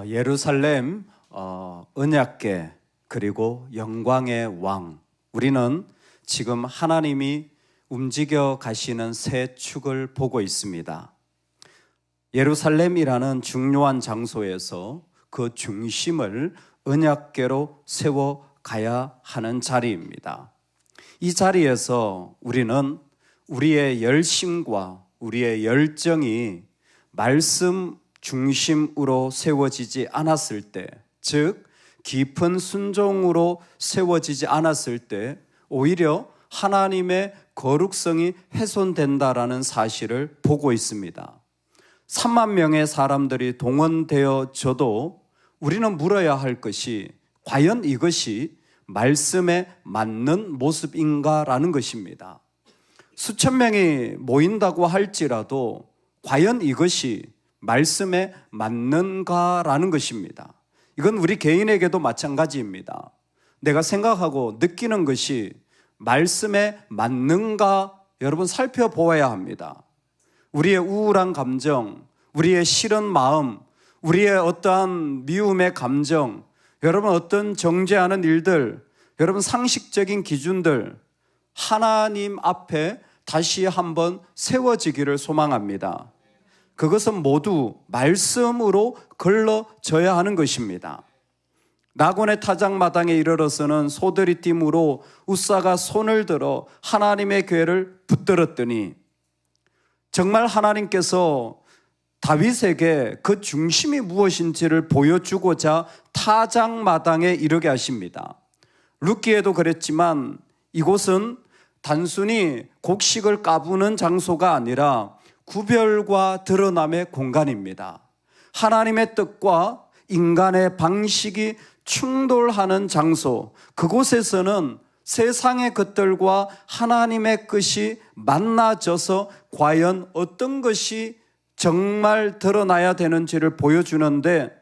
예루살렘 언약궤 그리고 영광의 왕, 우리는 지금 하나님이 움직여 가시는 새 축을 보고 있습니다. 예루살렘이라는 중요한 장소에서 그 중심을 언약궤로 세워 가야 하는 자리입니다. 이 자리에서 우리는 우리의 열심과 우리의 열정이 말씀 중심으로 세워지지 않았을 때, 즉 깊은 순종으로 세워지지 않았을 때 오히려 하나님의 거룩성이 훼손된다라는 사실을 보고 있습니다. 3만 명의 사람들이 동원되어져도 우리는 물어야 할 것이 과연 이것이 말씀에 맞는 모습인가라는 것입니다. 수천 명이 모인다고 할지라도 과연 이것이 말씀에 맞는가라는 것입니다. 이건 우리 개인에게도 마찬가지입니다. 내가 생각하고 느끼는 것이 말씀에 맞는가 여러분 살펴보아야 합니다. 우리의 우울한 감정, 우리의 싫은 마음, 우리의 어떠한 미움의 감정, 여러분 어떤 정죄하는 일들, 여러분 상식적인 기준들 하나님 앞에 다시 한번 세워지기를 소망합니다. 그것은 모두 말씀으로 걸러져야 하는 것입니다. 나곤의 타작마당에 이르러서는 소들이 띠므로 웃사가 손을 들어 하나님의 궤를 붙들었더니 정말 하나님께서 다윗에게 그 중심이 무엇인지를 보여주고자 타작마당에 이르게 하십니다. 룻기에도 그랬지만 이곳은 단순히 곡식을 까부는 장소가 아니라 구별과 드러남의 공간입니다. 하나님의 뜻과 인간의 방식이 충돌하는 장소, 그곳에서는 세상의 것들과 하나님의 것이 만나져서 과연 어떤 것이 정말 드러나야 되는지를 보여주는데,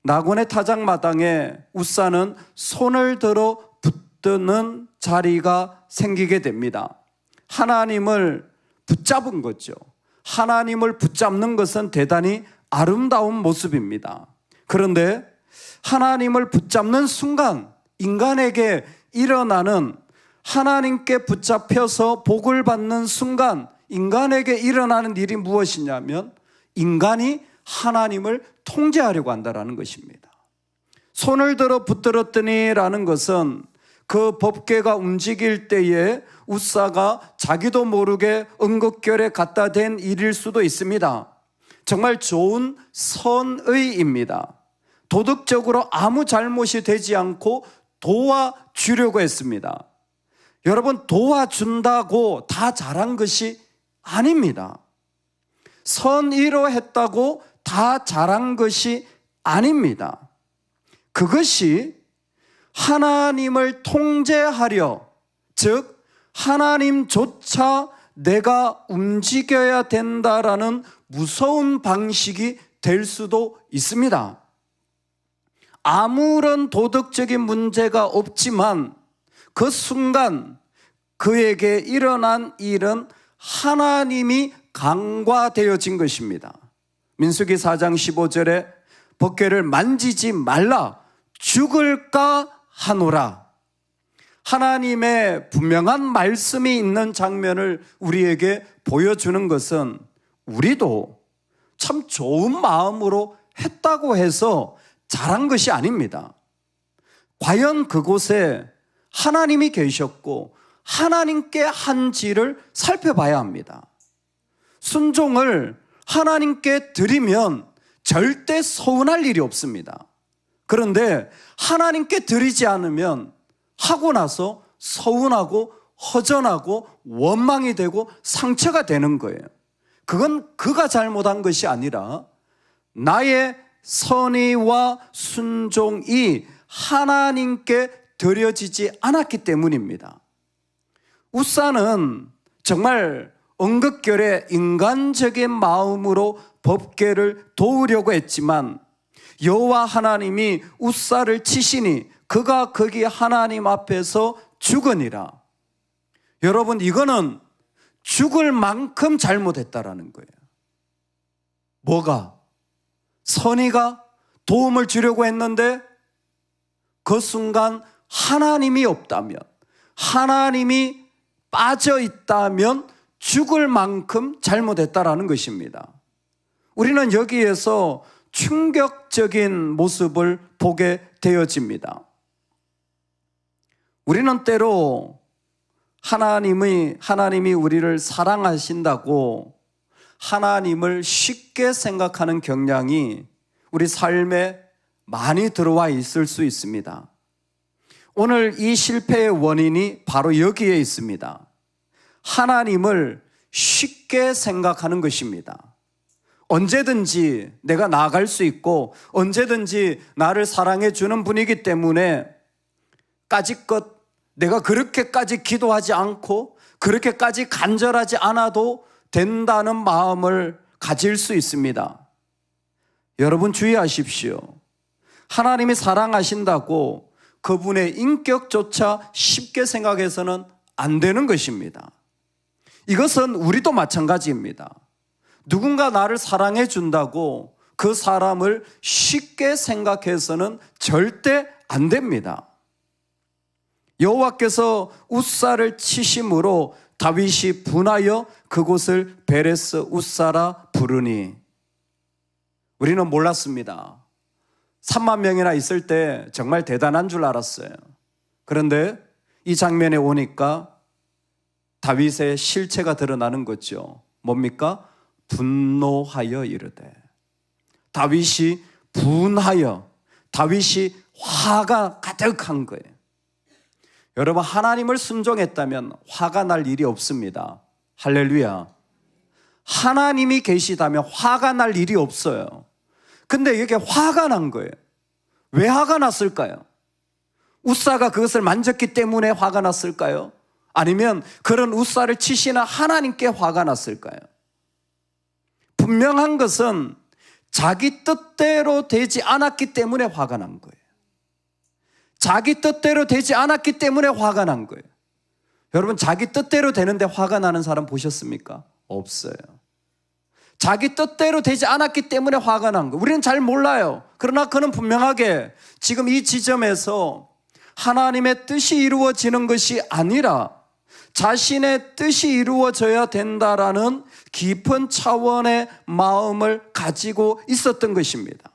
나곤의 타작마당에 웃사는 손을 들어 붙드는 자리가 생기게 됩니다. 하나님을 붙잡은 거죠. 하나님을 붙잡는 것은 대단히 아름다운 모습입니다. 그런데 하나님을 붙잡는 순간 인간에게 일어나는, 하나님께 붙잡혀서 복을 받는 순간 인간에게 일어나는 일이 무엇이냐면 인간이 하나님을 통제하려고 한다는 것입니다. 손을 들어 붙들었더니 라는 것은 그 법궤가 움직일 때에 웃사가 자기도 모르게 언급결에 갖다 댄 일일 수도 있습니다. 정말 좋은 선의입니다. 도덕적으로 아무 잘못이 되지 않고 도와주려고 했습니다. 여러분, 도와준다고 다 잘한 것이 아닙니다. 선의로 했다고 다 잘한 것이 아닙니다. 그것이 하나님을 통제하려, 즉 하나님조차 내가 움직여야 된다라는 무서운 방식이 될 수도 있습니다. 아무런 도덕적인 문제가 없지만 그 순간 그에게 일어난 일은 하나님이 간과되어진 것입니다. 민수기 4장 15절에 법궤를 만지지 말라 죽을까 하노라. 하나님의 분명한 말씀이 있는 장면을 우리에게 보여주는 것은 우리도 참 좋은 마음으로 했다고 해서 잘한 것이 아닙니다. 과연 그곳에 하나님이 계셨고 하나님께 한지를 살펴봐야 합니다. 순종을 하나님께 드리면 절대 서운할 일이 없습니다. 그런데 하나님께 드리지 않으면 하고 나서 서운하고 허전하고 원망이 되고 상처가 되는 거예요. 그건 그가 잘못한 것이 아니라 나의 선의와 순종이 하나님께 드려지지 않았기 때문입니다. 웃사는 정말 언급결에 인간적인 마음으로 법궤를 도우려고 했지만 여호와 하나님이 웃사를 치시니 그가 거기 하나님 앞에서 죽으니라. 여러분, 이거는 죽을 만큼 잘못했다라는 거예요. 뭐가? 선의가 도움을 주려고 했는데 그 순간 하나님이 없다면, 하나님이 빠져 있다면 죽을 만큼 잘못했다라는 것입니다. 우리는 여기에서 충격적인 모습을 보게 되어집니다. 우리는 때로 하나님이 우리를 사랑하신다고 하나님을 쉽게 생각하는 경향이 우리 삶에 많이 들어와 있을 수 있습니다. 오늘 이 실패의 원인이 바로 여기에 있습니다. 하나님을 쉽게 생각하는 것입니다. 언제든지 내가 나아갈 수 있고 언제든지 나를 사랑해 주는 분이기 때문에 까짓것 내가 그렇게까지 기도하지 않고 그렇게까지 간절하지 않아도 된다는 마음을 가질 수 있습니다. 여러분 주의하십시오. 하나님이 사랑하신다고 그분의 인격조차 쉽게 생각해서는 안 되는 것입니다. 이것은 우리도 마찬가지입니다. 누군가 나를 사랑해 준다고 그 사람을 쉽게 생각해서는 절대 안 됩니다. 여호와께서 웃사를 치심으로 다윗이 분하여 그곳을 베레스 웃사라 부르니, 우리는 몰랐습니다. 3만 명이나 있을 때 정말 대단한 줄 알았어요. 그런데 이 장면에 오니까 다윗의 실체가 드러나는 거죠. 뭡니까? 분노하여 이르되. 다윗이 분하여, 다윗이 화가 가득한 거예요. 여러분, 하나님을 순종했다면 화가 날 일이 없습니다. 할렐루야. 하나님이 계시다면 화가 날 일이 없어요. 근데 이게 화가 난 거예요. 왜 화가 났을까요? 웃사가 그것을 만졌기 때문에 화가 났을까요? 아니면 그런 웃사를 치시는 하나님께 화가 났을까요? 분명한 것은 자기 뜻대로 되지 않았기 때문에 화가 난 거예요. 자기 뜻대로 되지 않았기 때문에 화가 난 거예요. 여러분, 자기 뜻대로 되는데 화가 나는 사람 보셨습니까? 없어요. 자기 뜻대로 되지 않았기 때문에 화가 난 거예요. 우리는 잘 몰라요. 그러나 그는 분명하게 지금 이 지점에서 하나님의 뜻이 이루어지는 것이 아니라 자신의 뜻이 이루어져야 된다라는 깊은 차원의 마음을 가지고 있었던 것입니다.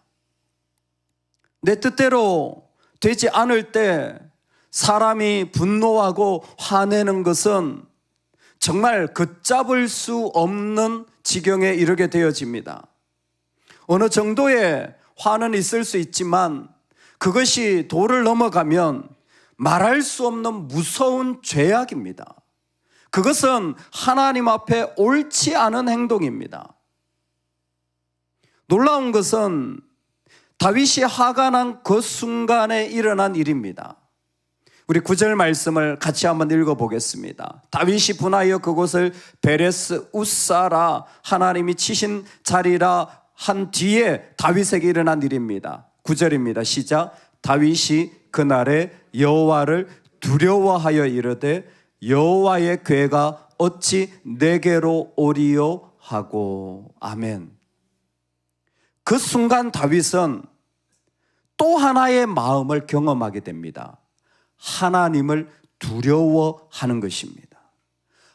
내 뜻대로 되지 않을 때 사람이 분노하고 화내는 것은 정말 걷잡을 수 없는 지경에 이르게 되어집니다. 어느 정도의 화는 있을 수 있지만 그것이 도를 넘어가면 말할 수 없는 무서운 죄악입니다. 그것은 하나님 앞에 옳지 않은 행동입니다. 놀라운 것은 다윗이 화가 난 그 순간에 일어난 일입니다. 우리 9절 말씀을 같이 한번 읽어보겠습니다. 다윗이 분하여 그곳을 베레스 웃사라, 하나님이 치신 자리라 한 뒤에 다윗에게 일어난 일입니다. 9절입니다. 시작. 다윗이 그날에 여호와를 두려워하여 이르되 여호와의 궤가 어찌 내게로 오리요 하고. 아멘. 그 순간 다윗은 또 하나의 마음을 경험하게 됩니다. 하나님을 두려워하는 것입니다.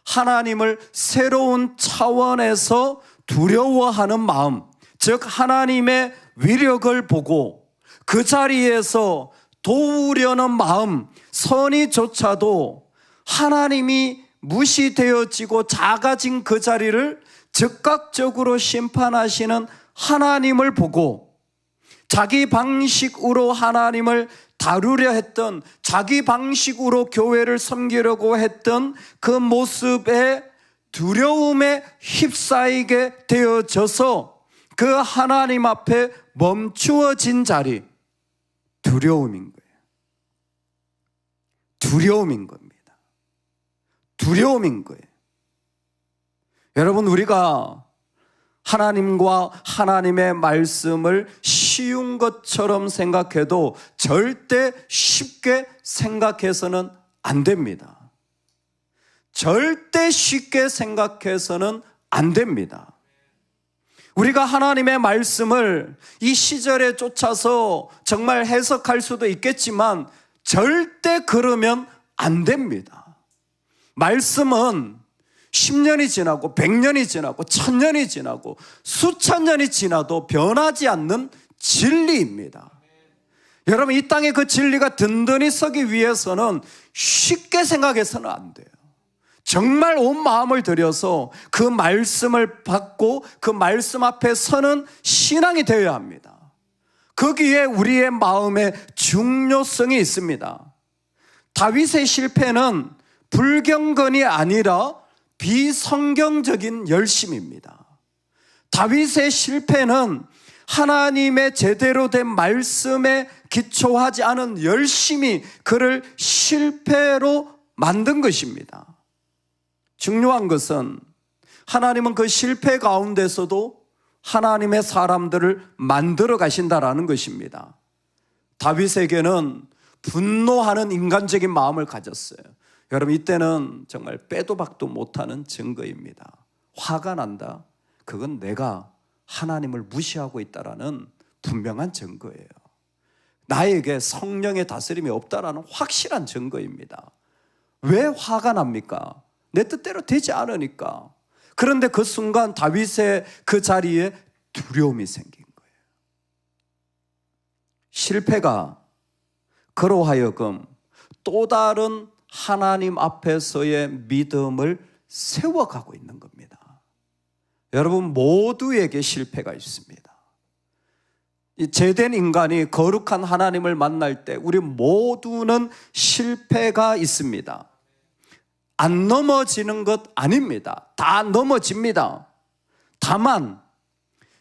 하나님을 새로운 차원에서 두려워하는 마음, 즉 하나님의 위력을 보고 그 자리에서 도우려는 마음, 선의조차도 하나님이 무시되어지고 작아진 그 자리를 즉각적으로 심판하시는 하나님을 보고 자기 방식으로 하나님을 다루려 했던, 자기 방식으로 교회를 섬기려고 했던 그 모습에 두려움에 휩싸이게 되어져서 그 하나님 앞에 멈추어진 자리, 두려움인 거예요. 두려움인 겁니다. 두려움인 거예요. 여러분, 우리가 하나님과 하나님의 말씀을 쉬운 것처럼 생각해도 절대 쉽게 생각해서는 안 됩니다. 절대 쉽게 생각해서는 안 됩니다. 우리가 하나님의 말씀을 이 시절에 쫓아서 정말 해석할 수도 있겠지만 절대 그러면 안 됩니다. 말씀은 10년이 지나고 100년이 지나고 1000년이 지나고 수천 년이 지나도 변하지 않는 진리입니다. 여러분, 이 땅에 그 진리가 든든히 서기 위해서는 쉽게 생각해서는 안 돼요. 정말 온 마음을 들여서 그 말씀을 받고 그 말씀 앞에 서는 신앙이 되어야 합니다. 거기에 우리의 마음의 중요성이 있습니다. 다윗의 실패는 불경건이 아니라 비성경적인 열심입니다. 다윗의 실패는 하나님의 제대로 된 말씀에 기초하지 않은 열심이 그를 실패로 만든 것입니다. 중요한 것은 하나님은 그 실패 가운데서도 하나님의 사람들을 만들어 가신다라는 것입니다. 다윗에게는 분노하는 인간적인 마음을 가졌어요. 여러분, 이때는 정말 빼도 박도 못하는 증거입니다. 화가 난다. 그건 내가 하나님을 무시하고 있다라는 분명한 증거예요. 나에게 성령의 다스림이 없다라는 확실한 증거입니다. 왜 화가 납니까? 내 뜻대로 되지 않으니까. 그런데 그 순간 다윗의 그 자리에 두려움이 생긴 거예요. 실패가 그로 하여금 또 다른 하나님 앞에서의 믿음을 세워가고 있는 겁니다. 여러분, 모두에게 실패가 있습니다. 이 죄된 인간이 거룩한 하나님을 만날 때 우리 모두는 실패가 있습니다. 안 넘어지는 것 아닙니다. 다 넘어집니다. 다만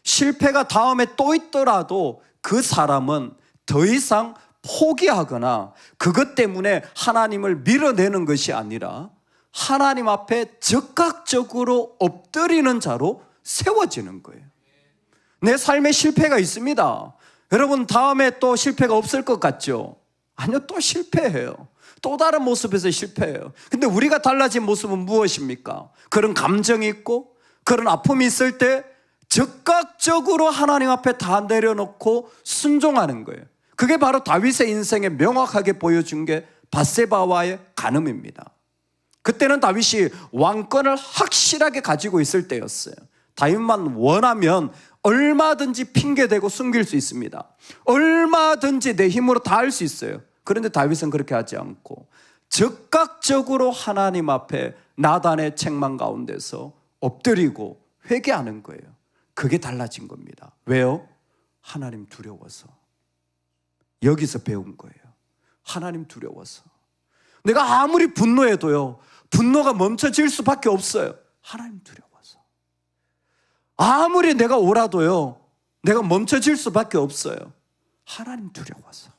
실패가 다음에 또 있더라도 그 사람은 더 이상 포기하거나 그것 때문에 하나님을 밀어내는 것이 아니라 하나님 앞에 적극적으로 엎드리는 자로 세워지는 거예요. 내 삶에 실패가 있습니다. 여러분, 다음에 또 실패가 없을 것 같죠? 아니요, 또 실패해요. 또 다른 모습에서 실패해요. 근데 우리가 달라진 모습은 무엇입니까? 그런 감정이 있고 그런 아픔이 있을 때 적극적으로 하나님 앞에 다 내려놓고 순종하는 거예요. 그게 바로 다윗의 인생에 명확하게 보여준 게 밧세바와의 간음입니다. 그때는 다윗이 왕권을 확실하게 가지고 있을 때였어요. 다윗만 원하면 얼마든지 핑계대고 숨길 수 있습니다. 얼마든지 내 힘으로 다 할 수 있어요. 그런데 다윗은 그렇게 하지 않고 적극적으로 하나님 앞에 나단의 책망 가운데서 엎드리고 회개하는 거예요. 그게 달라진 겁니다. 왜요? 하나님 두려워서. 여기서 배운 거예요. 하나님 두려워서. 내가 아무리 분노해도요, 분노가 멈춰질 수밖에 없어요. 하나님 두려워서. 아무리 내가 오라도요, 내가 멈춰질 수밖에 없어요. 하나님 두려워서.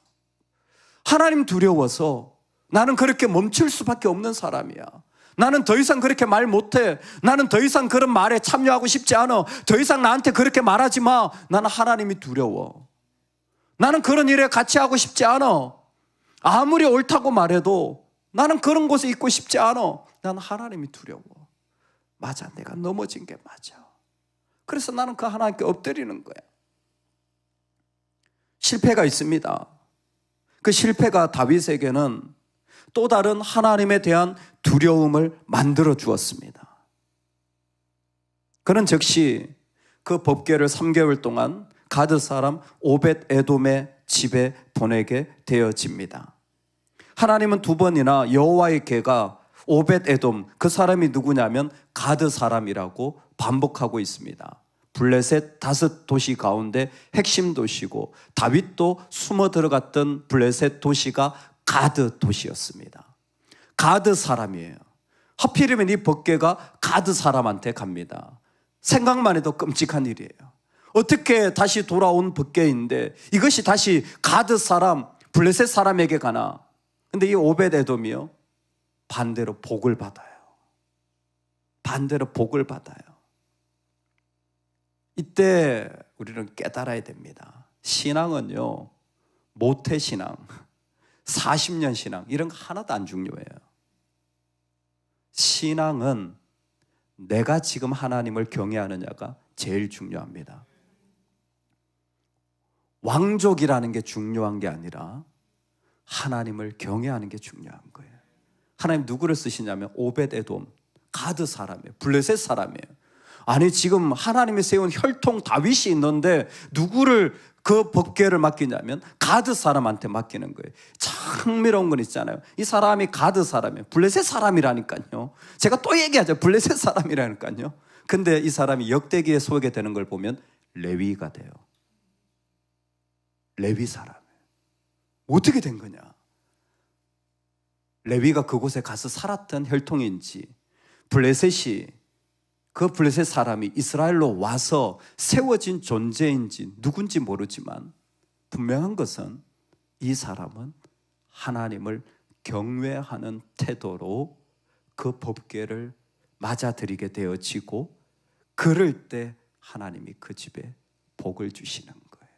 하나님 두려워서 나는 그렇게 멈출 수밖에 없는 사람이야. 나는 더 이상 그렇게 말 못해. 나는 더 이상 그런 말에 참여하고 싶지 않아. 더 이상 나한테 그렇게 말하지 마. 나는 하나님이 두려워. 나는 그런 일에 같이 하고 싶지 않아. 아무리 옳다고 말해도 나는 그런 곳에 있고 싶지 않아. 나는 하나님이 두려워. 맞아, 내가 넘어진 게 맞아. 그래서 나는 그 하나님께 엎드리는 거야. 실패가 있습니다. 그 실패가 다윗에게는 또 다른 하나님에 대한 두려움을 만들어 주었습니다. 그는 즉시 그 법궤를 3개월 동안 가드 사람 오벳 에돔의 집에 보내게 되어집니다. 하나님은 2번이나 여호와의 궤가 오벳 에돔, 그 사람이 누구냐면 가드 사람이라고 반복하고 있습니다. 블레셋 5도시 가운데 핵심 도시고 다윗도 숨어 들어갔던 블레셋 도시가 가드 도시였습니다. 가드 사람이에요. 하필이면 이 법궤가 가드 사람한테 갑니다. 생각만 해도 끔찍한 일이에요. 어떻게 다시 돌아온 법궤인데 이것이 다시 가드 사람, 블레셋 사람에게 가나? 근데 이 오벳 에돔이요, 반대로 복을 받아요. 반대로 복을 받아요. 이때 우리는 깨달아야 됩니다. 신앙은요, 모태신앙, 40년 신앙 이런 거 하나도 안 중요해요. 신앙은 내가 지금 하나님을 경외하느냐가 제일 중요합니다. 왕족이라는 게 중요한 게 아니라 하나님을 경외하는 게 중요한 거예요. 하나님 누구를 쓰시냐면 오벳에돔, 가드 사람이에요. 블레셋 사람이에요. 아니 지금 하나님이 세운 혈통 다윗이 있는데 누구를 그 법궤를 맡기냐면 가드 사람한테 맡기는 거예요. 참 흥미로운 건 있잖아요. 이 사람이 가드 사람이에요. 블레셋 사람이라니까요. 제가 또 얘기하죠. 블레셋 사람이라니까요. 근데 이 사람이 역대기에 소개되는 걸 보면 레위가 돼요. 레위 사람이에요. 어떻게 된 거냐? 레위가 그곳에 가서 살았던 혈통인지 블레셋이 그 블레셋 사람이 이스라엘로 와서 세워진 존재인지 누군지 모르지만 분명한 것은 이 사람은 하나님을 경외하는 태도로 그 법궤를 맞아들이게 되어지고 그럴 때 하나님이 그 집에 복을 주시는 거예요.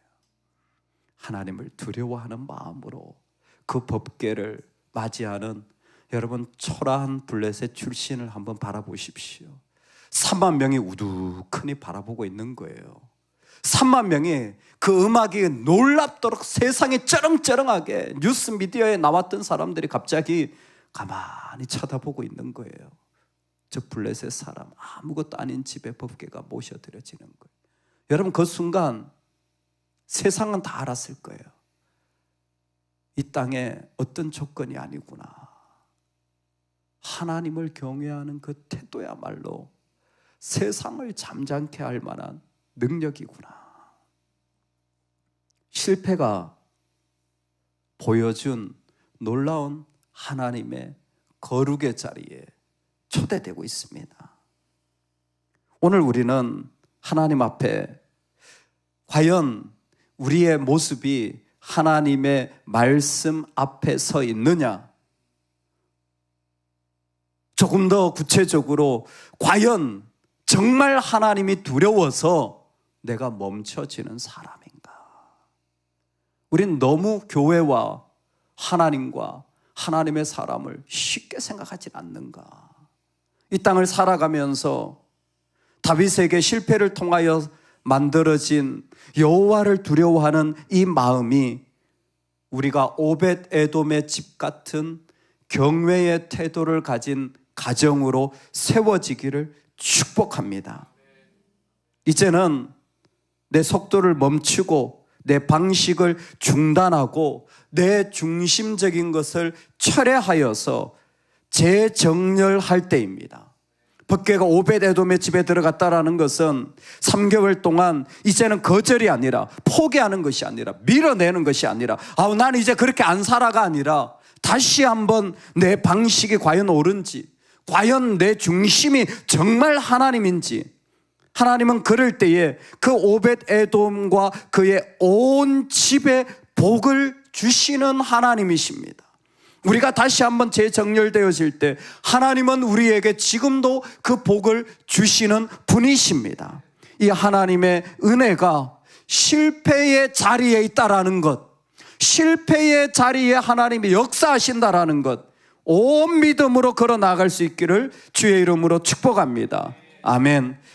하나님을 두려워하는 마음으로 그 법궤를 맞이하는 여러분 초라한 블레셋 출신을 한번 바라보십시오. 3만 명이 우두커니 바라보고 있는 거예요. 3만 명이 그 음악이 놀랍도록 세상에 쩌렁쩌렁하게 뉴스 미디어에 나왔던 사람들이 갑자기 가만히 쳐다보고 있는 거예요. 저 블레셋 사람 아무것도 아닌 집에 법궤가 모셔드려지는 거예요. 여러분 그 순간 세상은 다 알았을 거예요. 이 땅에 어떤 조건이 아니구나. 하나님을 경외하는 그 태도야말로 세상을 잠잠케 할 만한 능력이구나. 실패가 보여준 놀라운 하나님의 거룩의 자리에 초대되고 있습니다. 오늘 우리는 하나님 앞에 과연 우리의 모습이 하나님의 말씀 앞에 서 있느냐? 조금 더 구체적으로 과연 정말 하나님이 두려워서 내가 멈춰지는 사람인가? 우린 너무 교회와 하나님과 하나님의 사람을 쉽게 생각하지 않는가? 이 땅을 살아가면서 다윗에게 실패를 통하여 만들어진 여호와를 두려워하는 이 마음이 우리가 오벳에돔의 집 같은 경외의 태도를 가진 가정으로 세워지기를 축복합니다. 이제는 내 속도를 멈추고 내 방식을 중단하고 내 중심적인 것을 철회하여서 재정렬할 때입니다. 법궤가 오벳에돔의 집에 들어갔다라는 것은 3개월 동안 이제는 거절이 아니라 포기하는 것이 아니라 밀어내는 것이 아니라 나는 이제 그렇게 안 살아가 아니라 다시 한번 내 방식이 과연 옳은지 과연 내 중심이 정말 하나님인지 하나님은 그럴 때에 그 오벳에돔과 그의 온 집에 복을 주시는 하나님이십니다. 우리가 다시 한번 재정렬되어질 때 하나님은 우리에게 지금도 그 복을 주시는 분이십니다. 이 하나님의 은혜가 실패의 자리에 있다라는 것, 실패의 자리에 하나님이 역사하신다라는 것, 온 믿음으로 걸어 나갈 수 있기를 주의 이름으로 축복합니다. 아멘.